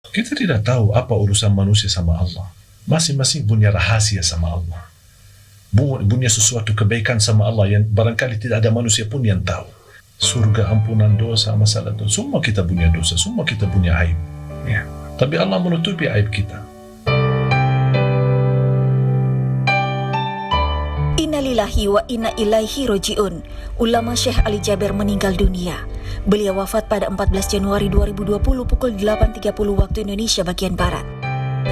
Kita tidak tahu apa urusan manusia sama Allah. Masing-masing punya rahasia sama Allah. Punya sesuatu kebaikan sama Allah yang barangkali tidak ada manusia pun yang tahu. Surga, ampunan dosa, masalah dosa. Semua kita punya dosa, semua kita punya aib. Ya. Tapi Allah menutupi aib kita. Innalillahi wa inna ilaihi roji'un. Ulama Syekh Ali Jaber meninggal dunia. Beliau wafat pada 14 Januari 2020 pukul 8.30 waktu Indonesia bagian Barat.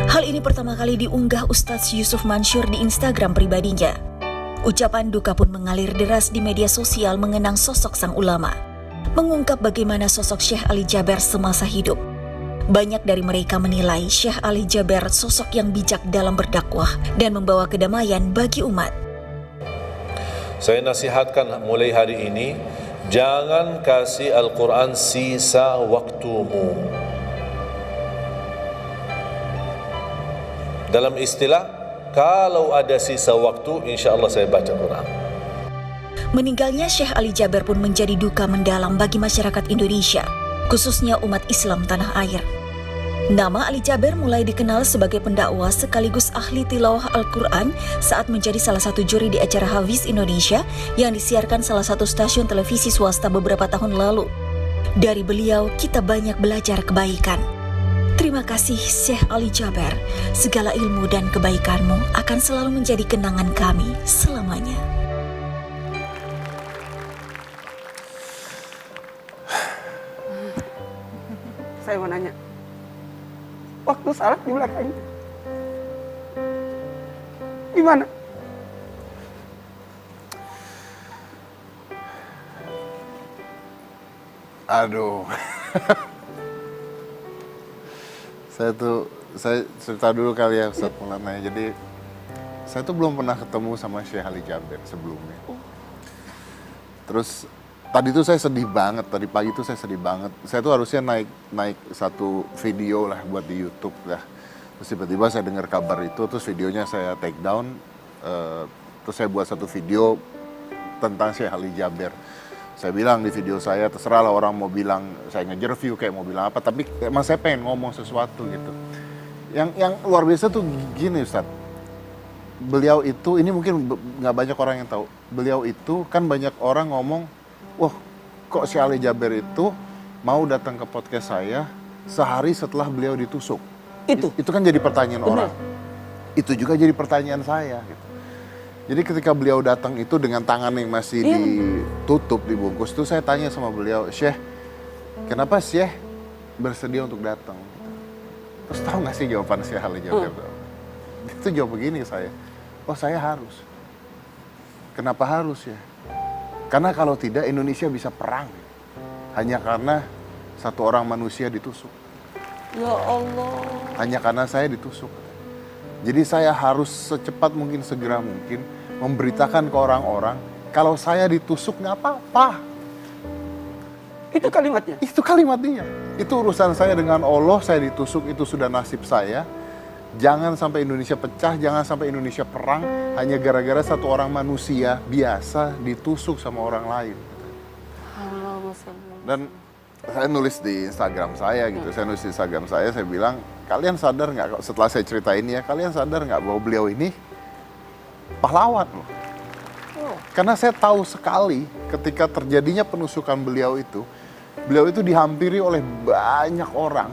Hal ini pertama kali diunggah Ustadz Yusuf Mansur di Instagram pribadinya. Ucapan duka pun mengalir deras di media sosial mengenang sosok sang ulama, mengungkap bagaimana sosok Syekh Ali Jaber semasa hidup. Banyak dari mereka menilai Syekh Ali Jaber sosok yang bijak dalam berdakwah dan membawa kedamaian bagi umat. Saya nasihatkan mulai hari ini, jangan kasih Al-Quran sisa waktumu. Dalam istilah, kalau ada sisa waktu, insya Allah saya baca Quran. Meninggalnya Syekh Ali Jaber pun menjadi duka mendalam bagi masyarakat Indonesia, khususnya umat Islam tanah air. Nama Ali Jaber mulai dikenal sebagai pendakwah sekaligus ahli tilawah Al-Quran saat menjadi salah satu juri di acara Hafiz Indonesia yang disiarkan salah satu stasiun televisi swasta beberapa tahun lalu. Dari beliau kita banyak belajar kebaikan. Terima kasih Syekh Ali Jaber, segala ilmu dan kebaikanmu akan selalu menjadi kenangan kami selamanya. Saya mau nanya, waktu salat di belakang gimana? Aduh. Saya cerita dulu kali ya Ustadz Maulana. Jadi saya tuh belum pernah ketemu sama Syekh Ali Jaber sebelumnya. Terus tadi tuh saya sedih banget, tadi pagi tuh saya sedih banget. Saya tuh harusnya naik satu video lah buat di YouTube lah. Terus tiba-tiba saya dengar kabar itu, terus videonya saya take down. Terus saya buat satu video tentang Syekh Ali Jaber. Saya bilang di video saya, terserah lah orang mau bilang saya nge-review kayak mau bilang apa, tapi emang saya pengen ngomong sesuatu gitu. Yang luar biasa tuh gini Ustadz, beliau itu, ini mungkin nggak banyak orang yang tahu, beliau itu kan banyak orang ngomong, wah kok si Ali Jaber itu mau datang ke podcast saya sehari setelah beliau ditusuk. Itu kan jadi pertanyaan orang. Itu juga jadi pertanyaan saya gitu. Jadi ketika beliau datang itu dengan tangan yang masih ditutup, dibungkus, tuh saya tanya sama beliau, Syekh, kenapa Syekh bersedia untuk datang? Terus tahu nggak sih jawaban Syekh Ali Jaber? Itu jawab begini saya, oh saya harus. Kenapa harus ya? Karena kalau tidak Indonesia bisa perang. Hanya karena satu orang manusia ditusuk. Ya Allah. Hanya karena saya ditusuk. Jadi saya harus secepat mungkin, segera mungkin memberitakan ke orang-orang, kalau saya ditusuk nggak apa-apa. Itu kalimatnya? Itu kalimatnya. Itu urusan saya dengan Allah, saya ditusuk, itu sudah nasib saya. Jangan sampai Indonesia pecah, jangan sampai Indonesia perang, hanya gara-gara satu orang manusia biasa ditusuk sama orang lain. Dan saya nulis di Instagram saya gitu, saya bilang, kalian sadar nggak, setelah saya ceritain ya, kalian sadar nggak bahwa beliau ini pahlawan loh. Karena saya tahu sekali ketika terjadinya penusukan beliau itu dihampiri oleh banyak orang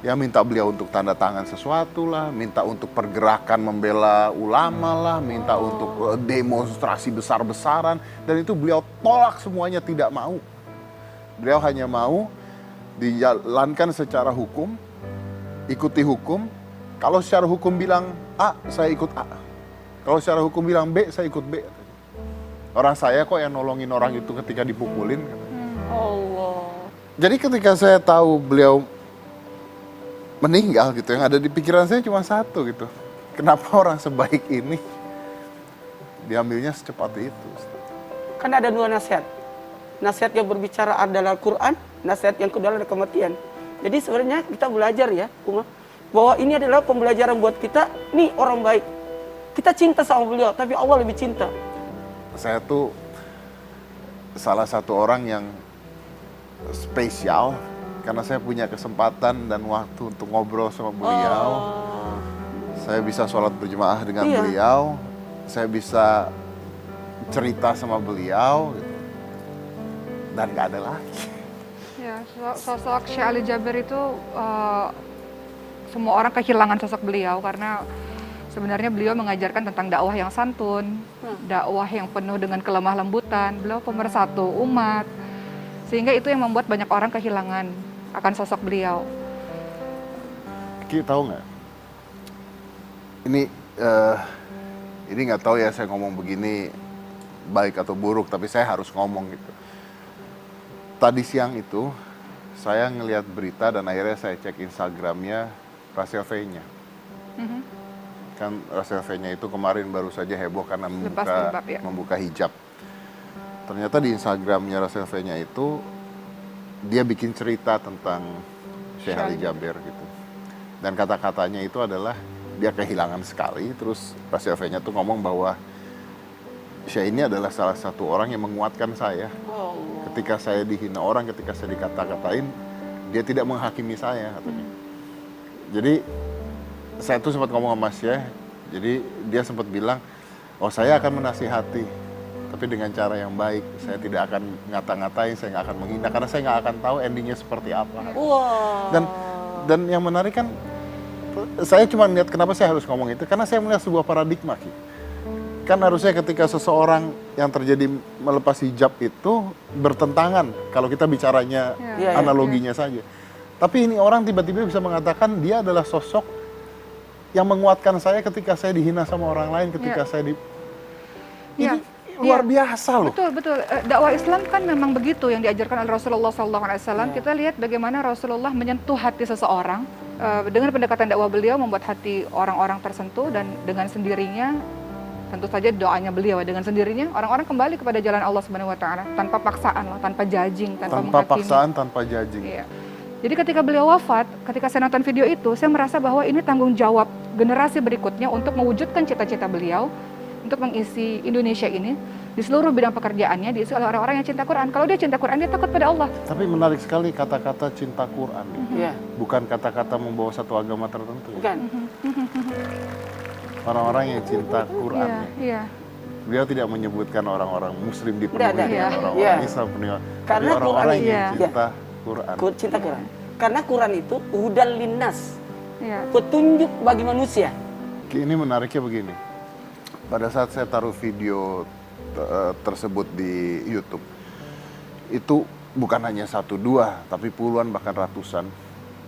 yang minta beliau untuk tanda tangan sesuatu lah, minta untuk pergerakan membela ulama lah, minta untuk demonstrasi besar-besaran, dan itu beliau tolak semuanya, tidak mau. Beliau hanya mau dijalankan secara hukum, ikuti hukum. Kalau secara hukum bilang A, saya ikut A. Kalau secara hukum bilang B, saya ikut B. Orang saya kok yang nolongin orang itu ketika dipukulin. Allah. Jadi ketika saya tahu beliau meninggal gitu, yang ada di pikiran saya cuma satu gitu. Kenapa orang sebaik ini diambilnya secepat itu? Kan ada dua nasihat. Nasihat yang berbicara adalah Al-Quran, nasihat yang kedua adalah kematian. Jadi sebenarnya kita belajar ya, bahwa ini adalah pembelajaran buat kita, nih orang baik. Kita cinta sama beliau, tapi Allah lebih cinta. Saya tuh salah satu orang yang spesial karena saya punya kesempatan dan waktu untuk ngobrol sama beliau. Saya bisa sholat berjemaah dengan beliau, saya bisa cerita sama beliau, gitu. Dan nggak ada lagi. Ya, sosok Syekh Ali Jaber itu semua orang kehilangan sosok beliau karena sebenarnya beliau mengajarkan tentang dakwah yang santun, dakwah yang penuh dengan kelemah lembutan. Beliau pemersatu umat, sehingga itu yang membuat banyak orang kehilangan akan sosok beliau. Ki, tahu nggak? Ini nggak tahu ya saya ngomong begini baik atau buruk, tapi saya harus ngomong gitu. Tadi siang itu saya ngelihat berita dan akhirnya saya cek Instagramnya Rachel V-nya. Kan Rachel V-nya itu kemarin baru saja heboh karena membuka hijab. Ternyata di Instagramnya Rachel V-nya itu dia bikin cerita tentang Syekh Ali Jaber gitu. Dan kata-katanya itu adalah dia kehilangan sekali. Terus Rachel V-nya tuh ngomong bahwa Syekh ini adalah salah satu orang yang menguatkan saya. Ketika saya dihina orang, ketika saya dikata-katain, dia tidak menghakimi saya katanya. Jadi saya tuh sempat ngomong sama Syekh, jadi dia sempat bilang, oh saya akan menasihati, tapi dengan cara yang baik. Saya tidak akan ngata-ngatain, saya nggak akan menghina, karena saya nggak akan tahu endingnya seperti apa. Dan yang menarik kan, saya cuma lihat kenapa saya harus ngomong itu, karena saya melihat sebuah paradigma. Kan harusnya ketika seseorang yang terjadi melepas hijab itu bertentangan, kalau kita bicaranya analoginya saja. Tapi ini orang tiba-tiba bisa mengatakan dia adalah sosok yang menguatkan saya ketika saya dihina sama orang lain, ketika saya di... Ini luar biasa loh. Betul. Dakwah Islam kan memang begitu yang diajarkan oleh Rasulullah SAW. Kita lihat bagaimana Rasulullah menyentuh hati seseorang. Dengan pendekatan dakwah beliau membuat hati orang-orang tersentuh, dan dengan sendirinya, tentu saja doanya beliau, dengan sendirinya orang-orang kembali kepada jalan Allah Subhanahu wa taala tanpa paksaan loh, tanpa judging, tanpa menghakimi. Paksaan, tanpa judging. Iya. Jadi ketika beliau wafat, ketika saya nonton video itu, saya merasa bahwa ini tanggung jawab generasi berikutnya untuk mewujudkan cita-cita beliau, untuk mengisi Indonesia ini di seluruh bidang pekerjaannya diisi oleh orang-orang yang cinta Quran. Kalau dia cinta Quran, dia takut pada Allah. Tapi menarik sekali kata-kata cinta Quran. Bukan kata-kata membawa satu agama tertentu. Bukan. Orang-orang yang cinta Quran. Beliau tidak menyebutkan orang-orang Muslim dipenuhi dengan orang-orang Islam penuhi. Karena orang-orang Quran yang cinta Quran. Cinta Quran. Karena Quran itu hudan linnas, petunjuk bagi manusia. Ini menariknya begini. Pada saat saya taruh video tersebut di YouTube, itu bukan hanya 1, 2, tapi puluhan bahkan ratusan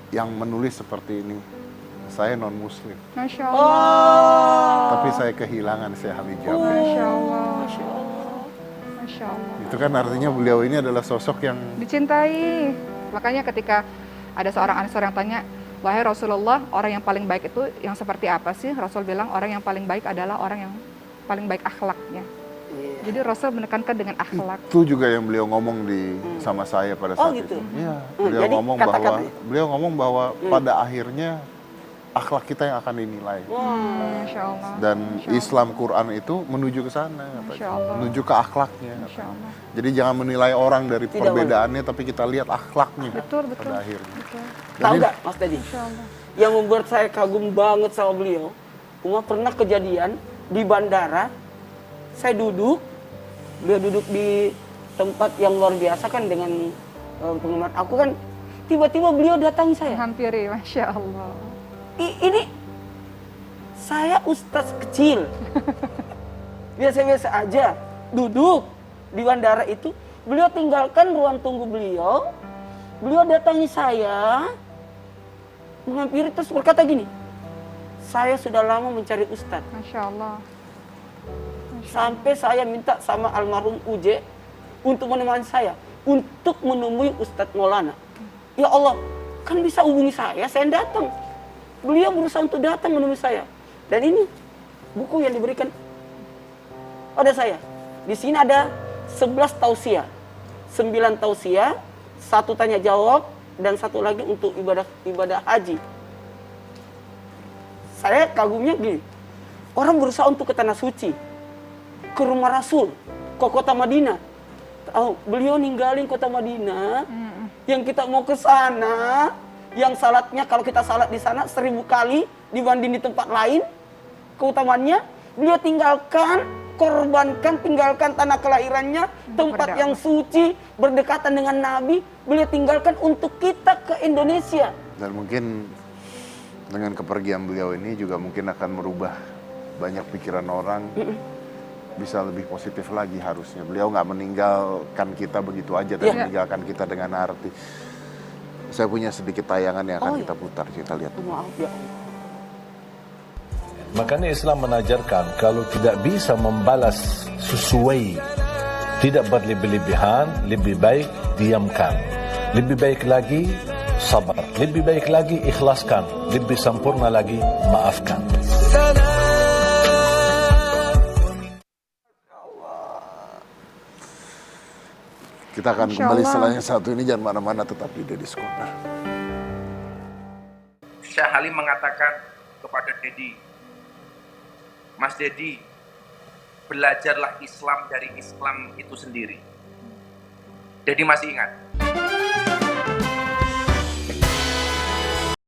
yang menulis seperti ini. Saya non-Muslim. Masya Allah. Tapi saya kehilangan Syekh Ali Jaber. Masya Allah. Masya Allah. Itu kan artinya beliau ini adalah sosok yang dicintai. Makanya ketika ada seorang Ansor yang tanya, wahai Rasulullah, orang yang paling baik itu yang seperti apa sih? Rasul bilang orang yang paling baik adalah orang yang paling baik akhlaknya. Jadi Rasul menekankan dengan akhlak. Itu juga yang beliau ngomong sama saya pada saat itu. Iya, beliau ngomong bahwa pada akhirnya akhlak kita yang akan dinilai. Masya Allah. Dan Islam Quran itu menuju ke sana, menuju ke akhlaknya. Jadi jangan menilai orang dari perbedaannya, tapi kita lihat akhlaknya. Betul. Pada akhirnya. Tahu nggak, Mas Teddy? Yang membuat saya kagum banget sama beliau, pernah kejadian di bandara, saya duduk, beliau duduk di tempat yang luar biasa kan dengan penggemar aku kan, tiba-tiba beliau datangi saya. Hampiri, Masya Allah. Ini saya ustaz kecil, biasa-biasa aja, duduk di bandara itu, beliau tinggalkan ruang tunggu beliau datangi saya, menghampiri terus berkata gini, saya sudah lama mencari ustaz. Masya Allah. Sampai saya minta sama almarhum Uje untuk menemani saya, untuk menemui Ustadz Maulana. Ya Allah, kan bisa hubungi saya datang. Beliau berusaha untuk datang menemui saya. Dan ini buku yang diberikan pada saya. Di sini ada 11 tausiah, 9 tausiah, 1 tanya jawab, dan 1 lagi untuk ibadah haji. Saya kagumnya gini, orang berusaha untuk ke tanah suci, ke rumah Rasul, ke kota Madinah. Tahu, beliau ninggalin kota Madinah, yang kita mau ke sana, yang salatnya kalau kita salat di sana 1000 kali dibanding di tempat lain, keutamaannya beliau tinggalkan tanah kelahirannya, tempat yang suci, berdekatan dengan Nabi, beliau tinggalkan untuk kita ke Indonesia. Dan mungkin dengan kepergian beliau ini juga mungkin akan merubah banyak pikiran orang, bisa lebih positif lagi harusnya. Beliau nggak meninggalkan kita begitu aja, dan meninggalkan kita dengan arti. Saya punya sedikit tayangan yang akan kita putar, kita lihat. Maaf ya Allah. Makanya Islam menajarkan kalau tidak bisa membalas sesuai, tidak berlebih-lebihan, lebih baik diamkan. Lebih baik lagi sabar, lebih baik lagi ikhlaskan, lebih sempurna lagi maafkan. Kita akan Insya kembali Allah. setelah yang satu ini, jangan mana-mana, tetap di Deddy's Corner. Syekh Halim mengatakan kepada Dedi, Mas Dedi, belajarlah Islam dari Islam itu sendiri. Dedi masih ingat?